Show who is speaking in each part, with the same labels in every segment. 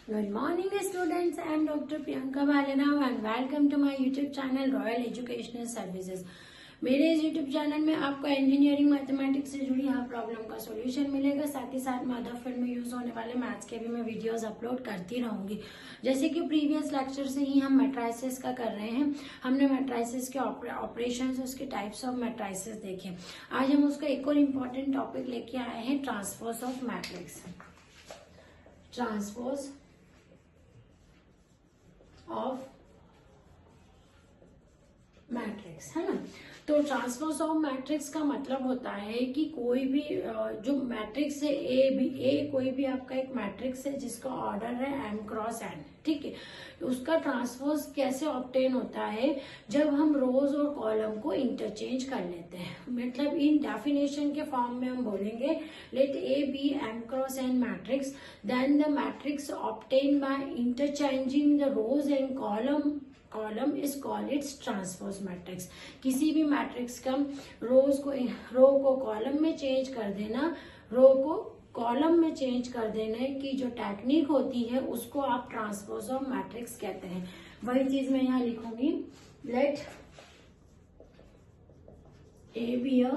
Speaker 1: Good morning students, I am Dr. Priyanka Bhalenao and welcome to my YouTube channel Royal Educational Services। मेरे इस YouTube channel में आपको engineering mathematics से जुड़ी हर problem का solution मिलेगा। साथ ही साथ मदर फील्ड में यूज होने वाले मैथ्स के भी मैं वीडियोस अपलोड करती रहूंगी। जैसे कि प्रीवियस लेक्चर से ही हम मैट्राइसेस का कर रहे हैं। हमने मैट्राइसेस के ऑपरेशंस, उसके टाइप्स ऑफ मैट्राइसेस देखे। आज हम उसका एक और इम्पोर्टेंट टॉपिक लेके आए हैं, transpose of matrix. Transpose of matrix है ना। तो ट्रांसपोज ऑफ मैट्रिक्स का मतलब होता है कि कोई भी जो मैट्रिक्स है ए कोई भी आपका एक मैट्रिक्स है जिसका ऑर्डर है m क्रॉस n, ठीक है। तो उसका ट्रांसपोज कैसे ऑब्टेन होता है, जब हम रोज और कॉलम को इंटरचेंज कर लेते हैं। मतलब इन डेफिनेशन के फॉर्म में हम बोलेंगे let A B m cross n matrix, then the matrix obtain by interchanging the rows and column is called its transpose matrix. किसी भी मैट्रिक्स का रो को कॉलम में चेंज कर देना, रो को कॉलम में चेंज कर देने की जो टेक्निक होती है उसको आप ट्रांसपोज ऑफ मैट्रिक्स कहते हैं। वही चीज मैं यहाँ लिखूंगी, let A B a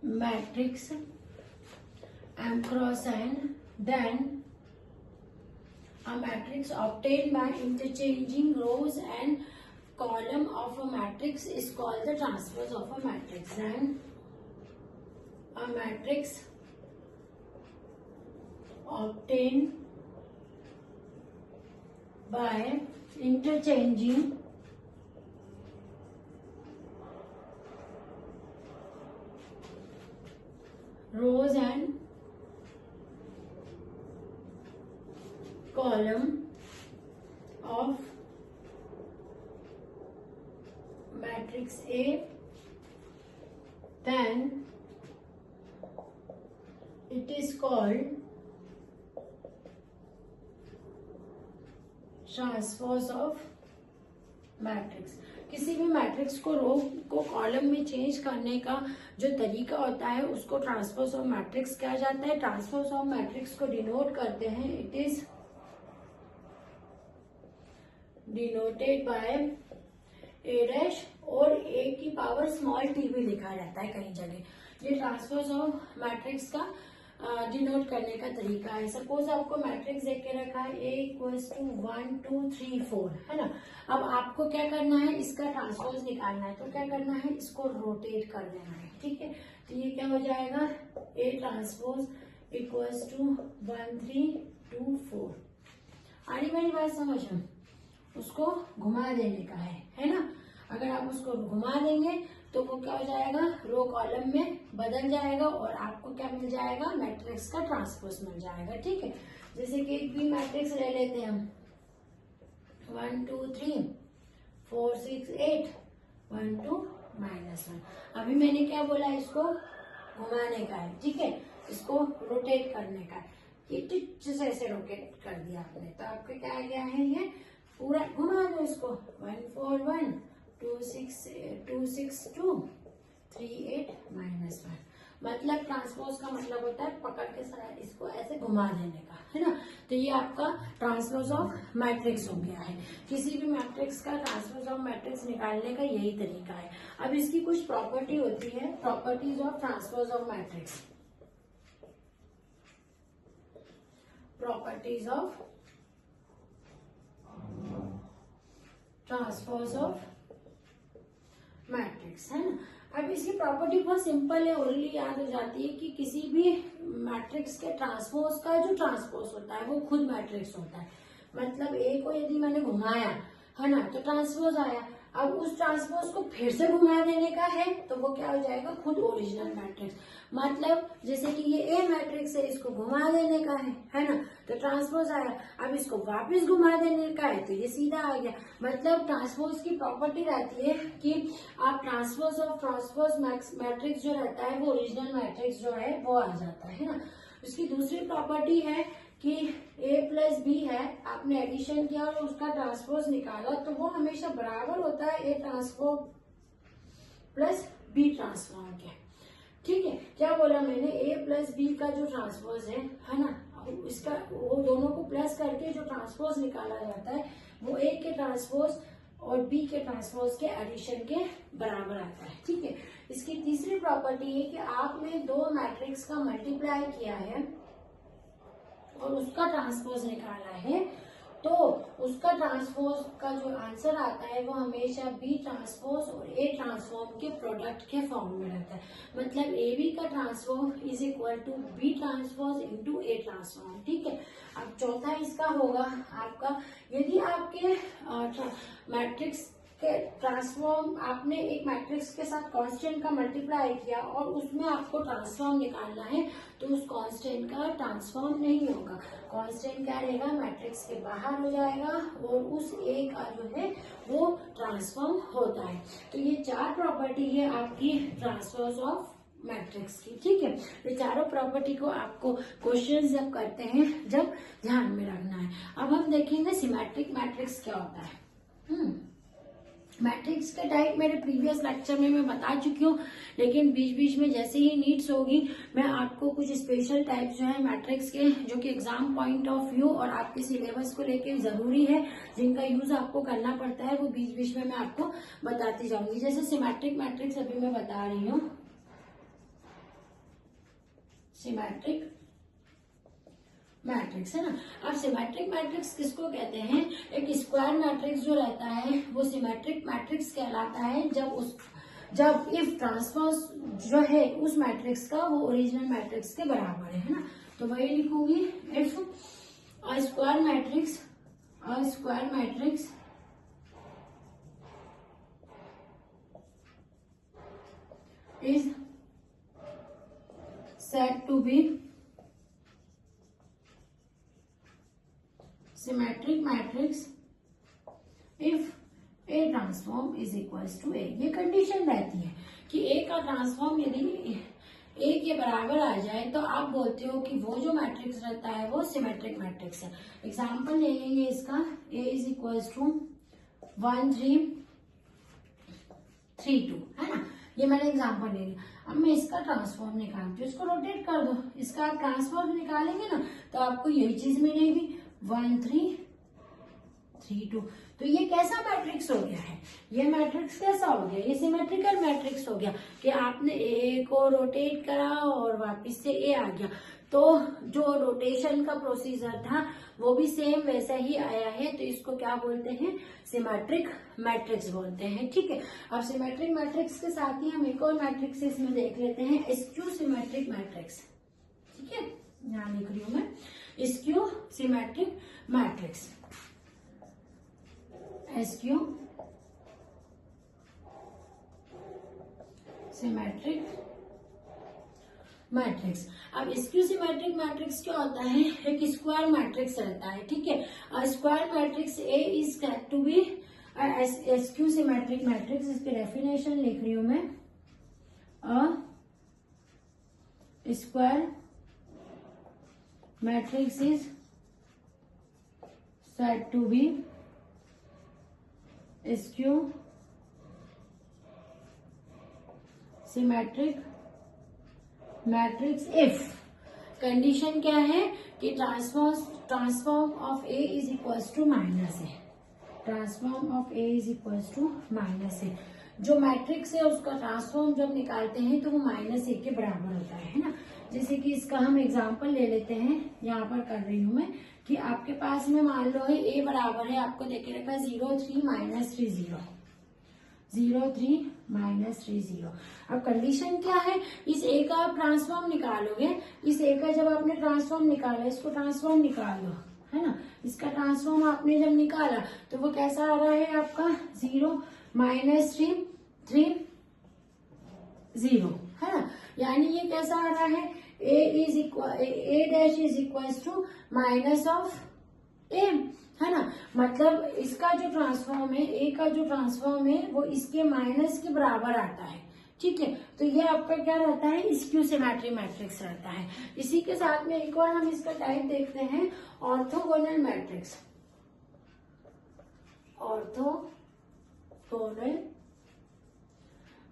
Speaker 1: matrix m cross n, then a matrix obtained by interchanging rows and column of a matrix is called the transpose of a matrix। And a matrix obtained by interchanging rows and column of matrix A, then it is called transpose of matrix. किसी भी matrix को रो को column में change करने का जो तरीका होता है उसको ट्रांसपोज ऑफ मैट्रिक्स कहा जाता है। ट्रांसपोज ऑफ मैट्रिक्स को डिनोट करते हैं, it is denoted by A dash, और ए की पावर स्मॉल टी भी लिखा रहता है कई जगह। ये ट्रांसपोज ऑफ मैट्रिक्स का डिनोट करने का तरीका है। सपोज आपको मैट्रिक्स देख के रखा है ए इक्वल्स टू 1 2 3 4, है ना। अब आपको क्या करना है, इसका ट्रांसपोज निकालना है। तो क्या करना है, इसको रोटेट कर देना है, ठीक है। तो ये क्या हो जाएगा, ए ट्रांसपोज इक्वल्स टू 1 3 2 4। आ रही मेरी बात समझ में? उसको घुमा देने का है ना। अगर आप उसको घुमा देंगे तो वो क्या हो जाएगा, रो कॉलम में बदल जाएगा और आपको क्या मिल जाएगा, मैट्रिक्स का ट्रांसपोज मिल जाएगा, ठीक है। जैसे कि एक भी मैट्रिक्स ले लेते हैं हम, 1 2 3 4 6 8 1 2 -1। अभी मैंने क्या बोला, इसको घुमाने का है, ठीक है, इसको रोटेट करने का है। ये टिच से ऐसे रोटेट कर दिया आपने, तो आपका क्या आ गया है, ये पूरा घुमा दो इसको, 1 4 1 2 6 2 3 8 -1। मतलब ट्रांसपोज का मतलब होता है पकड़ के इसको ऐसे घुमा देने का, है ना। तो ये आपका ट्रांसपोज ऑफ मैट्रिक्स हो गया है। किसी भी मैट्रिक्स का ट्रांसपोज ऑफ मैट्रिक्स निकालने का यही तरीका है। अब इसकी कुछ प्रॉपर्टी होती है, properties of transpose of matrix. Properties of transpose of matrix, है ना। अब इसकी प्रॉपर्टी बहुत सिंपल है, ऑलरेडी याद हो जाती है कि किसी भी मैट्रिक्स के ट्रांसपोज का जो ट्रांसपोज होता है वो खुद मैट्रिक्स होता है। मतलब ए को यदि मैंने घुमाया, है ना, तो ट्रांसपोज आया। अब उस ट्रांसपोज को फिर से घुमा देने का है तो वो क्या हो जाएगा, खुद ओरिजिनल मैट्रिक्स। मतलब जैसे कि ये ए मैट्रिक्स है, इसको घुमा देने का है ना, तो ट्रांसपोज आया। अब इसको वापस घुमा देने का है तो ये सीधा आ गया। मतलब ट्रांसपोज की प्रॉपर्टी रहती है कि आप ट्रांसपोज ऑफ ट्रांसपोज मैट्रिक्स जो रहता है वो ओरिजिनल मैट्रिक्स जो है वो आ जाता है ना। उसकी दूसरी प्रॉपर्टी है कि a प्लस बी है, आपने एडिशन किया और उसका ट्रांसपोज निकाला तो वो हमेशा बराबर होता है a transpose plus b transform के, ठीक है। क्या बोला मैंने, a प्लस बी का जो ट्रांसपोज है ना, इसका वो दोनों को प्लस करके जो ट्रांसपोज निकाला जाता है वो ए के ट्रांसपोज और बी के ट्रांसपोज के एडिशन के बराबर आता है। ठीक है, इसकी तीसरी प्रॉपर्टी है कि आपने दो मैट्रिक्स का मल्टीप्लाई किया है और उसका ट्रांसपोज निकाला है, तो उसका ट्रांसपोज का जो आंसर आता है वो हमेशा बी ट्रांसपोज और ए ट्रांसफॉर्म के प्रोडक्ट के फॉर्म में रहता है। मतलब ए बी का transform is equal to B transpose into A transform. ठीक है, अब चौथा इसका होगा आपका, यदि आपके मैट्रिक्स के ट्रांसफॉर्म, आपने एक मैट्रिक्स के साथ कांस्टेंट का मल्टीप्लाई किया और उसमें आपको ट्रांसफॉर्म निकालना है, तो उस कांस्टेंट का ट्रांसफॉर्म नहीं होगा। कांस्टेंट क्या रहेगा, मैट्रिक्स के बाहर हो जाएगा और उस ए का जो है वो ट्रांसफॉर्म होता है। तो ये चार प्रॉपर्टी है आपकी ट्रांसपोज ऑफ मैट्रिक्स की। ठीक है, ये चारों प्रॉपर्टी को आपको क्वेश्चन जब करते हैं जब ध्यान में रखना है। अब हम देखेंगे सिमेट्रिक मैट्रिक्स क्या होता है। मैट्रिक्स के टाइप मेरे प्रीवियस लेक्चर में मैं बता चुकी हूँ, लेकिन बीच बीच में जैसे ही नीड्स होगी मैं आपको कुछ स्पेशल टाइप जो है मैट्रिक्स के, जो कि एग्जाम पॉइंट ऑफ व्यू और आपके सिलेबस को लेके जरूरी है, जिनका यूज आपको करना पड़ता है, वो बीच बीच में मैं आपको बताती जाऊंगी। जैसे सिमेट्रिक मैट्रिक्स अभी मैं बता रही हूँ, सिमेट्रिक मैट्रिक्स है ना। अब सिमेट्रिक मैट्रिक्स किसको कहते हैं, एक स्क्वायर मैट्रिक्स जो रहता है वो सिमेट्रिक मैट्रिक्स कहलाता है जब इफ ट्रांसपोज जो है उस मैट्रिक्स का वो ओरिजिनल मैट्रिक्स के बराबर है ना। तो वही लिखूंगी, if a square matrix is said to be symmetric matrix if A transform is equals to A। ये कंडीशन रहती है कि A का ट्रांसफॉर्म यदि A के बराबर आ जाए तो आप बोलते हो कि वो जो मैट्रिक्स रहता है वो सिमेट्रिक मैट्रिक्स है। एग्जाम्पल ले लेंगे इसका, A is equals to 1 3 3 2 है ना, ये मैंने एग्जाम्पल ले लिया। अब मैं इसका ट्रांसफॉर्म निकालती हूँ, इसको रोटेट कर दो, इसका आप ट्रांसफॉर्म निकालेंगे ना तो आपको यही चीज मिलेगी 1 3 3 2। तो ये कैसा मैट्रिक्स हो गया है, ये मैट्रिक्स कैसा हो गया, ये सिमेट्रिकल मैट्रिक्स हो गया कि आपने ए को रोटेट करा और वापस से ए आ गया। तो जो रोटेशन का प्रोसीजर था वो भी सेम वैसा ही आया है, तो इसको क्या बोलते हैं, सिमेट्रिक मैट्रिक्स बोलते हैं। ठीक है, अब सिमेट्रिक मैट्रिक्स के साथ ही हम एक और मैट्रिक्स इसमें देख लेते हैं, स्क्यू सिमेट्रिक मैट्रिक्स। ठीक है, यहाँ लिख रही हूं मैं, skew symmetric matrix, skew symmetric matrix. अब स्क्यू सिमेट्रिक मैट्रिक्स क्या होता है, एक स्क्वायर मैट्रिक्स रहता है। ठीक है, square matrix A is said to be skew symmetric matrix. इसकी डेफिनेशन लिख रही हूं मैं, square matrix is said to be skew symmetric matrix if condition क्या है कि transform of A is equals to minus A, transform of A is equals to minus A. जो matrix है उसका ट्रांसफॉर्म जब निकालते हैं तो वो माइनस ए के बराबर होता है ना। जैसे कि इसका हम एग्जांपल ले लेते हैं, यहाँ पर कर रही हूं मैं कि आपके पास में मान लो है ए बराबर है, आपको देखे रखा है 0 3 माइनस 3 0, 0 3 माइनस 3 0। अब कंडीशन क्या है, इस ए का आप ट्रांसफॉर्म निकालोगे, इस ए का जब आपने ट्रांसफॉर्म निकाला, इसको ट्रांसफॉर्म निकाल लो है ना। इसका ट्रांसफॉर्म आपने जब निकाला तो वो कैसा आ रहा है आपका 0 माइनस 3 3 0 है ना। यानी ये कैसा आ रहा है, A dash is equal to minus of A है ना। मतलब इसका जो ट्रांसफॉर्म है, ए का जो ट्रांसफॉर्म है वो इसके माइनस के बराबर आता है। ठीक है, तो ये आपका क्या रहता है, स्क्यू सिमेट्रिक मैट्रिक्स रहता है। इसी के साथ में एक और हम इसका टाइप देखते हैं, orthogonal matrix. Orthogonal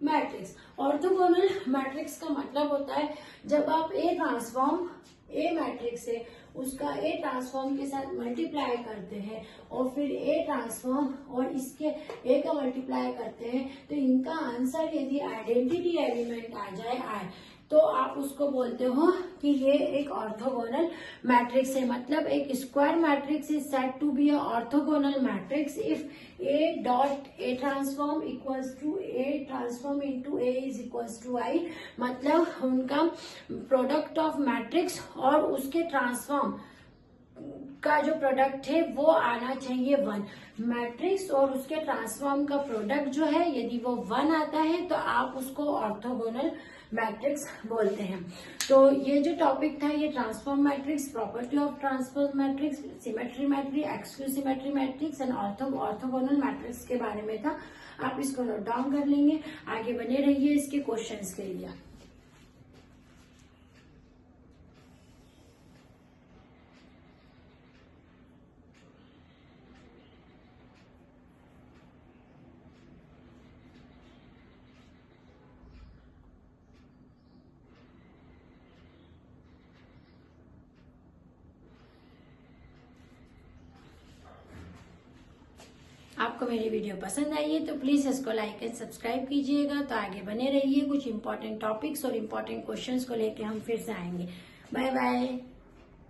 Speaker 1: matrix, orthogonal matrix का मतलब होता है जब आप ए ट्रांसफॉर्म ए मैट्रिक्स से उसका ए ट्रांसफॉर्म के साथ मल्टीप्लाई करते हैं और फिर ए ट्रांसफॉर्म और इसके ए का मल्टीप्लाई करते हैं, तो इनका आंसर यदि आइडेंटिटी एलिमेंट आ जाए आई, तो आप उसको बोलते हो कि ये एक ऑर्थोगोनल मैट्रिक्स है। मतलब एक square matrix is said to be a orthogonal matrix if A dot A transform equals to A transform into A is equals to I. मतलब उनका प्रोडक्ट ऑफ मैट्रिक्स और उसके ट्रांसफॉर्म का जो प्रोडक्ट है वो आना चाहिए 1। मैट्रिक्स और उसके ट्रांसफॉर्म का प्रोडक्ट जो है यदि वो 1 आता है तो आप उसको ऑर्थोगोनल मैट्रिक्स बोलते हैं। तो ये जो टॉपिक था ये transform matrix, property of transform matrix, symmetry matrix, exclusive symmetry matrix and orthogonal matrix के बारे में था। आप इसको नोट डाउन कर लेंगे, आगे बने रहिए इसके क्वेश्चंस के लिए। आपको मेरी वीडियो पसंद आई है तो प्लीज इसको लाइक एंड सब्सक्राइब कीजिएगा। तो आगे बने रहिए, कुछ इंपॉर्टेंट टॉपिक्स और इंपॉर्टेंट क्वेश्चंस को लेके हम फिर से आएंगे। Bye bye.